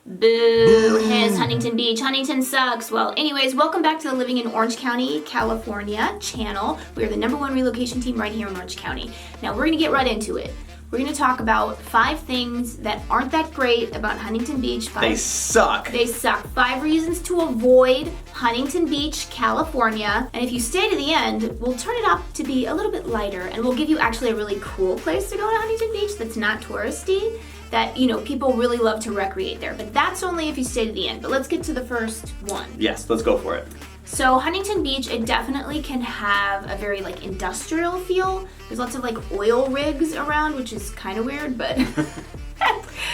Boo, his Huntington Beach. Huntington sucks. Well, anyways, welcome back to the Living in Orange County, California channel. We are the #1 relocation team right here in Orange County. Now, we're going to get right into it. We're going to talk about 5 things that aren't that great about Huntington Beach. They suck. They suck. 5 reasons to avoid Huntington Beach, California. And if you stay to the end, we'll turn it up to be a little bit lighter, and we'll give you actually a really cool place to go to Huntington Beach that's not touristy, that, you know, people really love to recreate there. But that's only if you stay to the end. But let's get to the first one. Yes, let's go for it. So Huntington Beach, it definitely can have a very like industrial feel. There's lots of like oil rigs around, which is kind of weird, but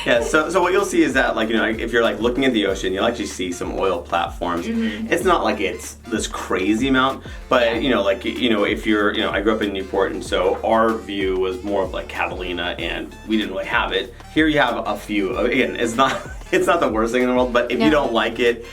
Yeah, so what you'll see is that, like, you know, if you're like looking at the ocean, you'll actually see some oil platforms. Mm-hmm. It's not like it's this crazy amount, but you know, like, you know, if you're, you know, I grew up in Newport, and so our view was more of like Catalina, and we didn't really have it. Here you have a few. Again, it's not the worst thing in the world, but if you don't like it,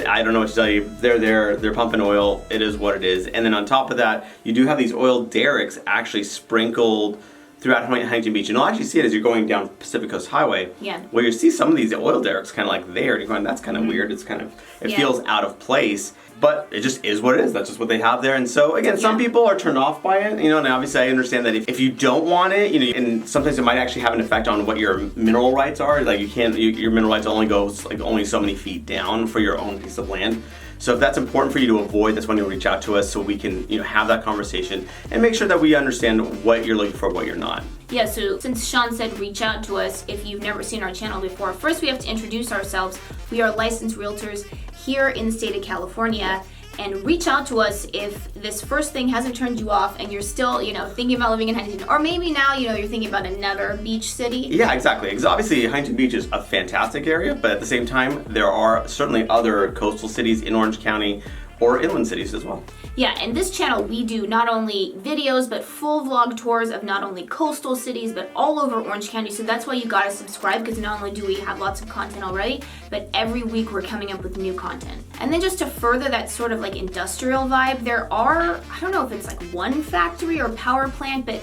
I don't know what to tell you. They're there, they're pumping oil. It is what it is. And then on top of that, you do have these oil derricks actually sprinkled throughout Huntington Beach. And you'll actually see it as you're going down Pacific Coast Highway. Yeah. Where you see some of these oil derricks kind of like there. And you're going, that's kind of weird. It's kind of, it feels out of place. But it just is what it is. That's just what they have there. And so, again, some people are turned off by it, you know, and obviously I understand that if you don't want it, you know, and sometimes it might actually have an effect on what your mineral rights are. Like, you can't, your mineral rights only goes like only so many feet down for your own piece of land. So if that's important for you to avoid, that's when you reach out to us so we can, you know, have that conversation and make sure that we understand what you're looking for, what you're not. Yeah, so since Sean said reach out to us if you've never seen our channel before, first we have to introduce ourselves. We are licensed realtors here in the state of California, and reach out to us if this first thing hasn't turned you off and you're still, you know, thinking about living in Huntington, or maybe now, you know, you're thinking about another beach city. Yeah, exactly. Because obviously Huntington Beach is a fantastic area, but at the same time, there are certainly other coastal cities in Orange County or inland cities as well. Yeah, and this channel, we do not only videos, but full vlog tours of not only coastal cities, but all over Orange County. So that's why you gotta subscribe, because not only do we have lots of content already, but every week we're coming up with new content. And then just to further that sort of like industrial vibe, there are, I don't know if it's like one factory or power plant, but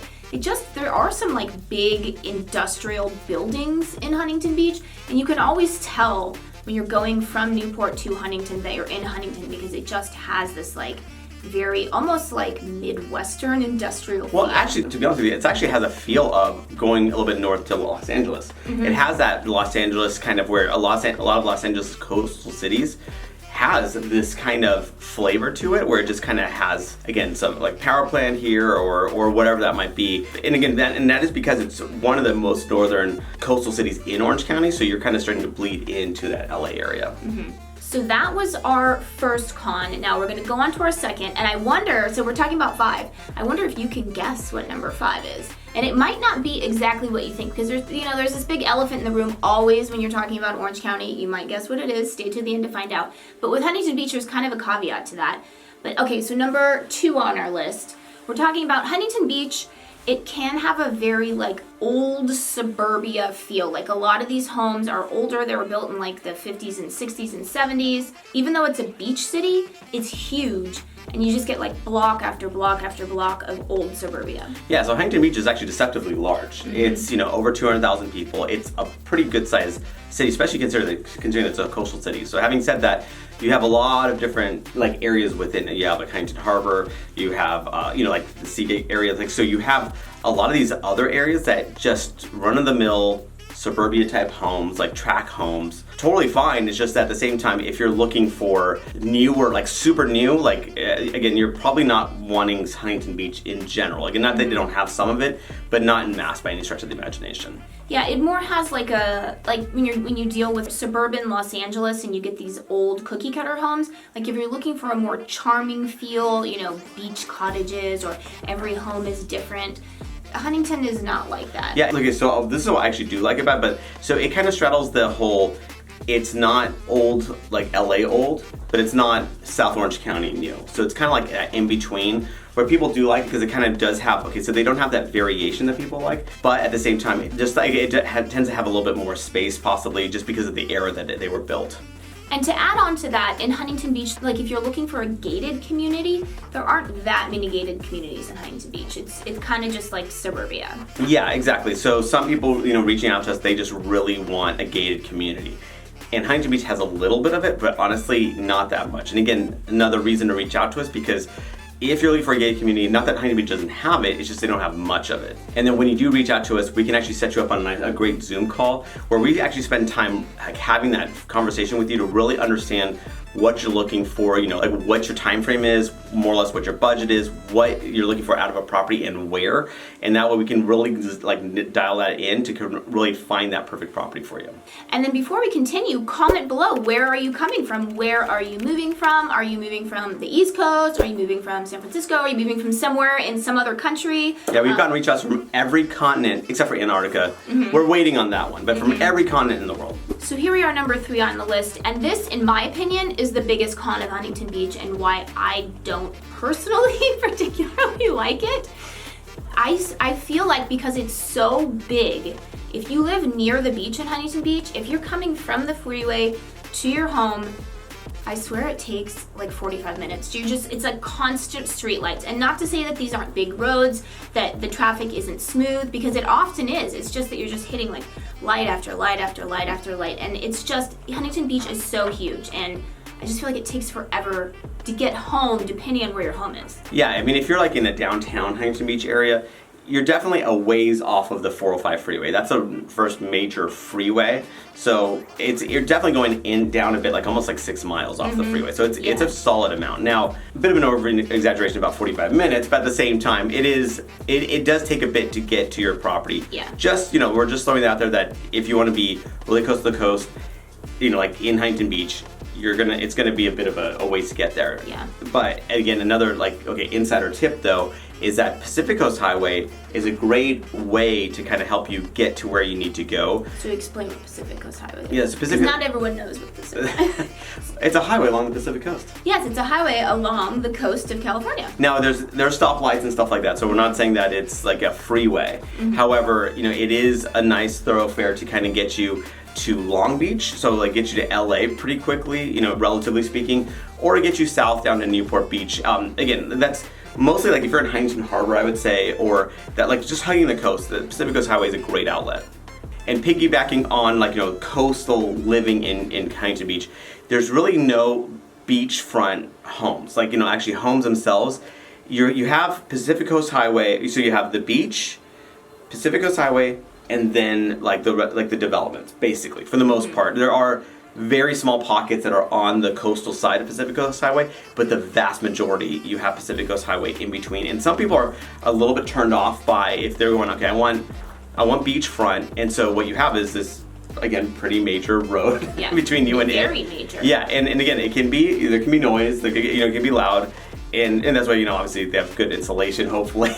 there are some like big industrial buildings in Huntington Beach, and you can always tell when you're going from Newport to Huntington Bay or in Huntington, because it just has this like very almost like Midwestern industrial feel. Well, actually, to be honest with you, it actually has a feel of going a little bit north to Los Angeles. It has that Los Angeles kind of where a lot of Los Angeles coastal cities has this kind of flavor to it, where it just kind of has, again, some like power plant here or whatever that might be. And again, that is because it's one of the most northern coastal cities in Orange County, so you're kind of starting to bleed into that LA area. So that was our first con. Now we're gonna go on to our second, and I wonder, so we're talking about 5. I wonder if you can guess what number 5 is. And it might not be exactly what you think, because there's this big elephant in the room always when you're talking about Orange County. You might guess what it is. Stay to the end to find out. But with Huntington Beach, there's kind of a caveat to that. But okay, so number 2 on our list, we're talking about Huntington Beach. It can have a very like old suburbia feel. Like a lot of these homes are older. They were built in like the 50s and 60s and 70s. Even though it's a beach city, it's huge. And you just get like block after block after block of old suburbia. Yeah, so Huntington Beach is actually deceptively large. It's, you know, over 200,000 people. It's a pretty good sized city, especially considering it's a coastal city. So having said that, you have a lot of different like areas within it. You have like Huntington Harbor, you have, you know, like the Seagate area. Like, so you have a lot of these other areas that just run-of-the-mill suburbia type homes, like tract homes. Totally fine. It's just that at the same time, if you're looking for new or like super new, like again, you're probably not wanting Huntington Beach in general. Again, not that they don't have some of it, but not in mass by any stretch of the imagination. Yeah, it more has like when you deal with suburban Los Angeles and you get these old cookie cutter homes, like if you're looking for a more charming feel, you know, beach cottages or every home is different, Huntington is not like that. Yeah, okay, so this is what I actually do like about it, but so it kind of straddles the whole, it's not old, like LA old, but it's not South Orange County new. So it's kind of like that in between, where people do like, because it kind of does have, okay, so they don't have that variation that people like, but at the same time, it just like it tends to have a little bit more space, possibly just because of the era that they were built. And to add on to that, in Huntington Beach, like if you're looking for a gated community, there aren't that many gated communities in Huntington Beach. It's kind of just like suburbia. Yeah, exactly. So some people, you know, reaching out to us, they just really want a gated community. And Huntington Beach has a little bit of it, but honestly, not that much. And again, another reason to reach out to us, because if you're looking for a gated community, not that Huntington Beach doesn't have it, it's just they don't have much of it. And then when you do reach out to us, we can actually set you up on a great Zoom call where we actually spend time like having that conversation with you to really understand what you're looking for, you know, like what your time frame is, more or less what your budget is, what you're looking for out of a property and where. And that way we can really just like dial that in to really find that perfect property for you. And then before we continue, comment below, where are you coming from? Where are you moving from? Are you moving from the East Coast? Are you moving from San Francisco? Are you moving from somewhere in some other country? Yeah, we've gotten reach outs from every continent except for Antarctica. We're waiting on that one, but from every continent in the world. So here we are, number 3 on the list, and this, in my opinion, is the biggest con of Huntington Beach and why I don't personally particularly like it. I feel like because it's so big, if you live near the beach in Huntington Beach, if you're coming from the freeway to your home, I swear it takes like 45 minutes. It's like constant street lights. And not to say that these aren't big roads, that the traffic isn't smooth, because it often is. It's just that you're just hitting like light after light after light after light. And it's just, Huntington Beach is so huge. And I just feel like it takes forever to get home depending on where your home is. Yeah, I mean, if you're like in a downtown Huntington Beach area, you're definitely a ways off of the 405 freeway. That's the first major freeway. So you're definitely going down a bit, like almost like 6 miles off the freeway. So it's a solid amount. Now, a bit of an over exaggeration, about 45 minutes, but at the same time, it does take a bit to get to your property. Yeah. Just, you know, we're just throwing it out there that if you want to be really coast to coast, you know, like in Huntington Beach, it's gonna be a bit of a ways to get there. Yeah. But again, another insider tip though is that Pacific Coast Highway is a great way to kind of help you get to where you need to go. So explain what Pacific Coast Highway is. Yes, Because not everyone knows what Pacific. It's a highway along the Pacific Coast. Yes, it's a highway along the coast of California. Now there's stoplights and stuff like that, so we're not saying that it's like a freeway. However, you know, it is a nice thoroughfare to kind of get you to Long Beach, so like get you to LA pretty quickly, you know, relatively speaking, or to get you south down to Newport Beach. Again, that's mostly like if you're in Huntington Harbor, I would say, or that like just hugging the coast. The Pacific Coast Highway is a great outlet. And piggybacking on like, you know, coastal living in Huntington Beach, there's really no beachfront homes. Like, you know, actually homes themselves. You have Pacific Coast Highway, so you have the beach, Pacific Coast Highway, and then like the developments, basically, for the most part. There are very small pockets that are on the coastal side of Pacific Coast Highway, but the vast majority you have Pacific Coast Highway in between. And some people are a little bit turned off by if they're going, okay, I want beachfront, and so what you have is this, again, pretty major road between you and it. Very major. Yeah, and again, there can be noise, like, you know, it can be loud. And that's why, you know, obviously they have good insulation, hopefully.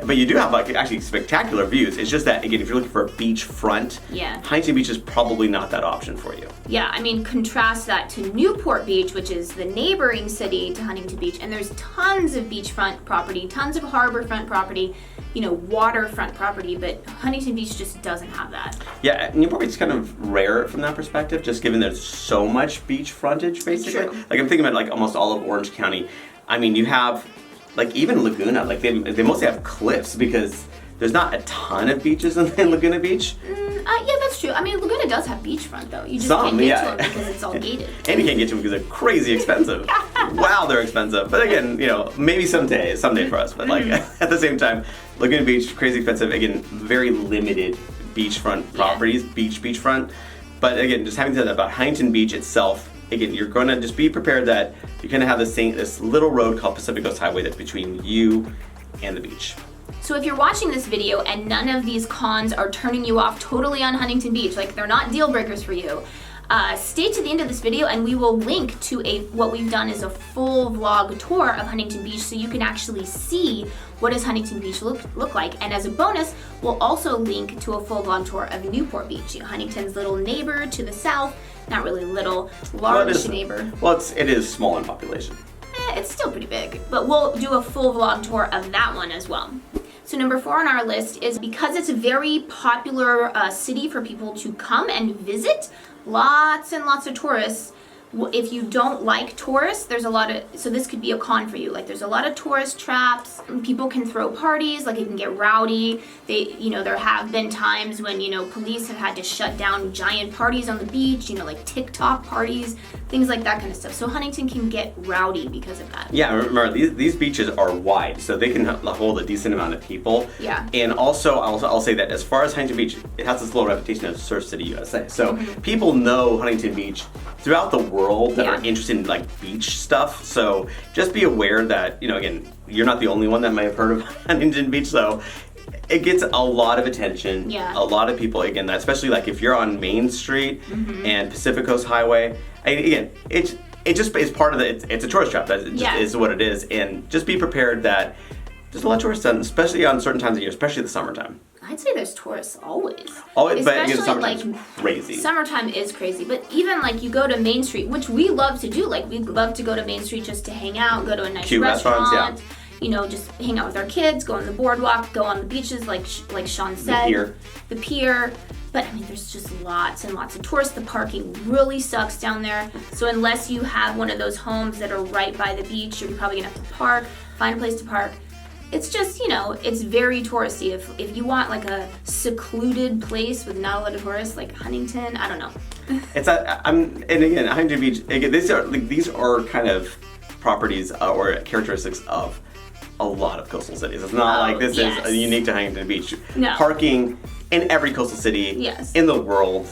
But you do have like actually spectacular views. It's just that, again, if you're looking for a beachfront, Huntington Beach is probably not that option for you. Yeah, I mean, contrast that to Newport Beach, which is the neighboring city to Huntington Beach, and there's tons of beachfront property, tons of harborfront property, you know, waterfront property, but Huntington Beach just doesn't have that. Yeah, Newport Beach is kind of rare from that perspective, just given there's so much beach frontage, basically. True. Like I'm thinking about like almost all of Orange County. I mean, you have, like, even Laguna, like, they mostly have cliffs because there's not a ton of beaches in Laguna Beach. Yeah, that's true. I mean, Laguna does have beachfront, though. You just Some, can't get to it because it's all gated. And you can't get to them because they're crazy expensive. Wow, they're expensive. But again, you know, maybe someday for us. But, like, at the same time, Laguna Beach, crazy expensive. Again, very limited beachfront properties, beachfront. But again, just having said that about Huntington Beach itself, again, you're going to just be prepared that you're going to have this little road called Pacific Coast Highway that's between you and the beach. So if you're watching this video and none of these cons are turning you off totally on Huntington Beach, like they're not deal breakers for you, stay to the end of this video and we will link to what we've done is a full vlog tour of Huntington Beach so you can actually see what does Huntington Beach look like. And as a bonus, we'll also link to a full vlog tour of Newport Beach, you know, Huntington's little neighbor to the south. Not really little, large neighbor. Well, it is small in population. It's still pretty big, but we'll do a full vlog tour of that one as well. So number 4 on our list is because it's a very popular city for people to come and visit, lots and lots of tourists, if you don't like tourists, there's a lot of, so this could be a con for you. Like there's a lot of tourist traps. People can throw parties, like it can get rowdy. There have been times when, police have had to shut down giant parties on the beach, like TikTok parties, things like that kind of stuff. So Huntington can get rowdy because of that. Yeah, remember, these beaches are wide, so they can hold a decent amount of people. Yeah. And also, I'll say that as far as Huntington Beach, it has this little reputation as Surf City, USA. So people know Huntington Beach throughout the world that are interested in like beach stuff. So just be aware that, again, you're not the only one that might have heard of Huntington Beach. So it gets a lot of attention. Yeah. A lot of people, again, especially like if you're on Main Street and Pacific Coast Highway, again, it just is part of it's a tourist trap. That is what it is. And just be prepared that there's a lot of tourists, especially on certain times of year, especially the summertime. I'd say there's tourists always. Always, but again, Especially summertime's crazy. Summertime is crazy, but even like you go to Main Street, which we love to do. Like we love to go to Main Street just to hang out, go to a nice Cute restaurant. Just hang out with our kids, go on the boardwalk, go on the beaches, like Sean said. The pier. But I mean, there's just lots and lots of tourists. The parking really sucks down there. So unless you have one of those homes that are right by the beach, you're probably gonna have to park, find a place to park. It's just, it's very touristy. If you want like a secluded place with not a lot of tourists, like Huntington, I don't know. And again, Huntington Beach, again, these are kind of properties or characteristics of a lot of coastal cities. It's not like this is unique to Huntington Beach. No. Parking in every coastal city in the world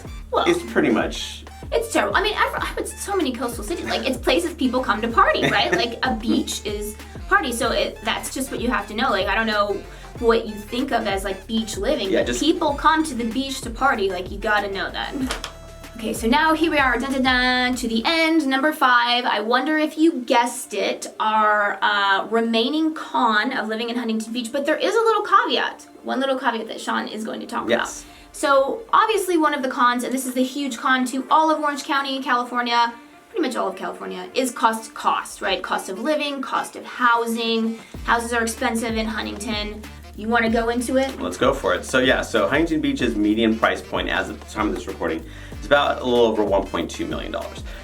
is pretty much... It's terrible. I mean, I would so many coastal cities. Like, it's places people come to party, right? Like, a beach is party. So that's just what you have to know. Like, I don't know what you think of as, like, beach living. Yeah, but people come to the beach to party. Like, you gotta know that. Okay, so now here we are, dun, dun, dun, to the end, number 5. I wonder if you guessed it, our remaining con of living in Huntington Beach. But there is a little caveat. One little caveat that Sean is going to talk about. So obviously one of the cons, and this is the huge con to all of Orange County, California, pretty much all of California, is cost, right? Cost of living, cost of housing. Houses are expensive in Huntington. You want to go into it? Let's go for it. So Huntington Beach's median price point as of the time of this recording is about a little over $1.2 million.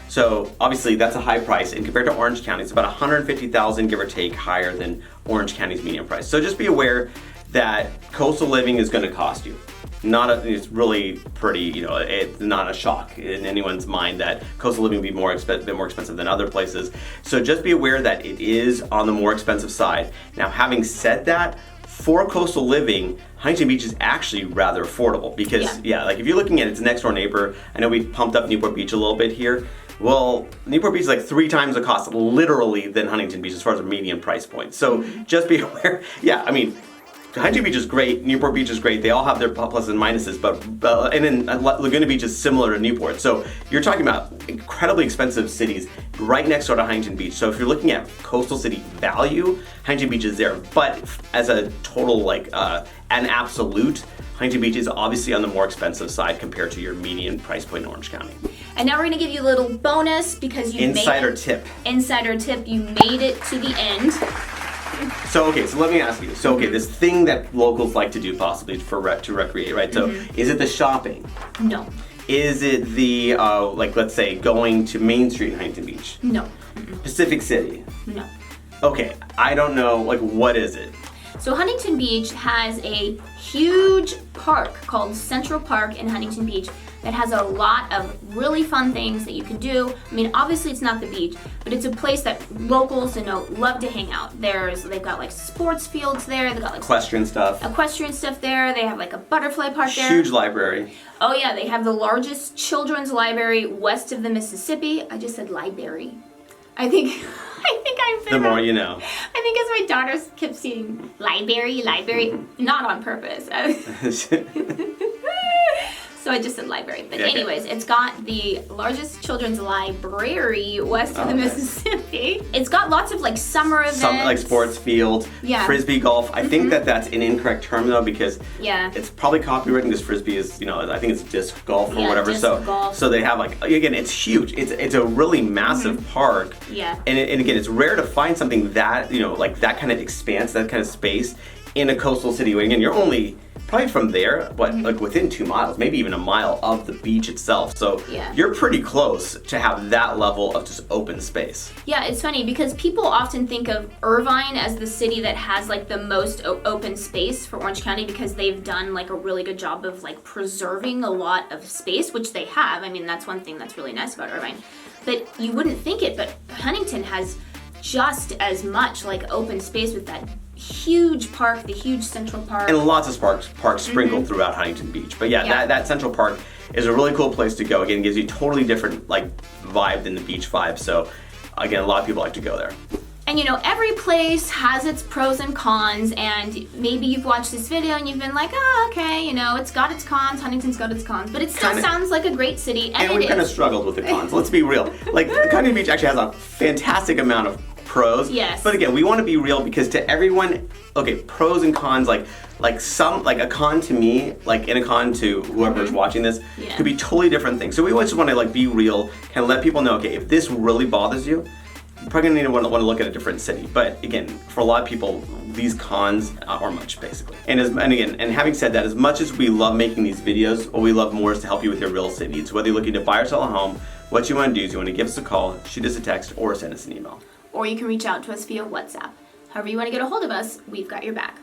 So obviously that's a high price, and compared to Orange County, it's about $150,000, give or take, higher than Orange County's median price. So just be aware that coastal living is going to cost you. It's really pretty, it's not a shock in anyone's mind that coastal living will be bit more expensive than other places. So just be aware that it is on the more expensive side. Now, having said that, for coastal living, Huntington Beach is actually rather affordable because, like if you're looking at its next door neighbor, I know we pumped up Newport Beach a little bit here. Well, Newport Beach is like 3 times the cost, literally, than Huntington Beach as far as a median price point. So just be aware. Huntington Beach is great, Newport Beach is great, they all have their pluses and minuses, but and then Laguna Beach is similar to Newport. So you're talking about incredibly expensive cities right next door to Huntington Beach. So if you're looking at coastal city value, Huntington Beach is there. But as a total, an absolute, Huntington Beach is obviously on the more expensive side compared to your median price point in Orange County. And now we're gonna give you a little bonus because you Insider tip, you made it to the end. So let me ask you. This thing that locals like to do possibly to recreate, right? So is it the shopping? No. Is it the, let's say, going to Main Street in Huntington Beach? No. Pacific City? No. Okay, I don't know, what is it? So Huntington Beach has a huge park called Central Park in Huntington Beach that has a lot of really fun things that you can do. I mean, obviously it's not the beach, but it's a place that locals, love to hang out. They've got like sports fields there. They've got like equestrian stuff there. They have like a butterfly park there. Huge library. Oh yeah, they have the largest children's library west of the Mississippi. I just said library. I think I'm the more you know. I think as my daughters kept saying library, not on purpose. So I just said library. But anyways, it's got the largest children's library west of the Mississippi. It's got lots of summer events. Like sports field, frisbee golf. I think that's an incorrect term though because it's probably copywritten because frisbee is, I think it's disc golf or whatever. So they have again, it's huge. It's a really massive park. Yeah. And again, it's rare to find something that, that kind of expanse, that kind of space in a coastal city, again, you're only probably from there, like within 2 miles, maybe even a mile of the beach itself. So Yeah. you're pretty close to have that level of just open space. Yeah, it's funny because people often think of Irvine as the city that has like the most open space for Orange County because they've done like a really good job of like preserving a lot of space, which they have. I mean, that's one thing that's really nice about Irvine. But you wouldn't think it, but Huntington has just as much like open space with that huge park, the huge Central Park. And lots of parks sprinkled throughout Huntington Beach. But yeah, that Central Park is a really cool place to go. Again, it gives you a totally different like vibe than the beach vibe. So again, a lot of people like to go there. And you know, every place has its pros and cons, and maybe you've watched this video and you've been like, oh, okay, you know, it's got its cons, Huntington's got its cons, but it still sounds like a great city, and we've kind of struggled with the cons. Let's be real. Like, Huntington Beach actually has a fantastic amount of pros. Yes. But again, we want to be real because to everyone, okay, pros and cons, like a con to me, like in a con to whoever's watching this, could be totally different things. So we always just want to like be real and let people know, okay, if this really bothers you, you're probably gonna need to want to look at a different city. But again, for a lot of people, these cons are much basically. And having said that, as much as we love making these videos, what we love more is to help you with your real estate needs. Whether you're looking to buy or sell a home, what you want to do is you want to give us a call, shoot us a text, or send us an email. Or you can reach out to us via WhatsApp. However you want to get a hold of us, we've got your back.